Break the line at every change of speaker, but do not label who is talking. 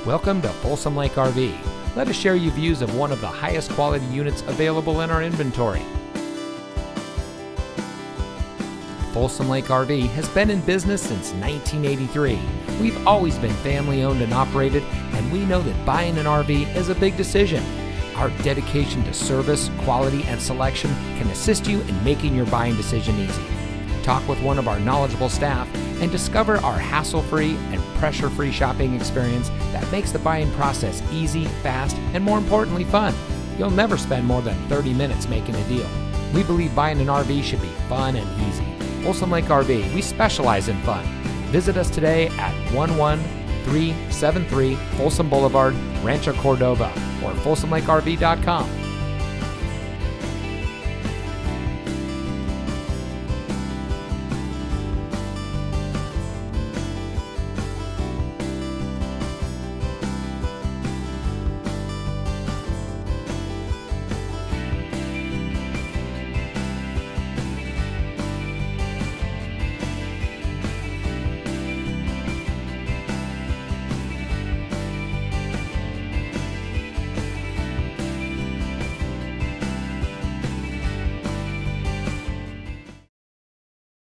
Welcome to Folsom Lake RV. Let us share you views of one of the highest quality units available in our inventory. Folsom Lake RV has been in business since 1983. We've always been family owned and operated, and we know that buying an RV is a big decision. Our dedication to service, quality, and selection can assist you in making your buying decision easy. Talk with one of our knowledgeable staff and discover our hassle-free and pressure-free shopping experience that makes the buying process easy, fast, and more importantly, fun. You'll never spend more than 30 minutes making a deal. We believe buying an RV should be fun and easy. Folsom Lake RV, we specialize in fun. Visit us today at 11373 Folsom Blvd, Rancho Cordova, or FolsomLakeRV.com.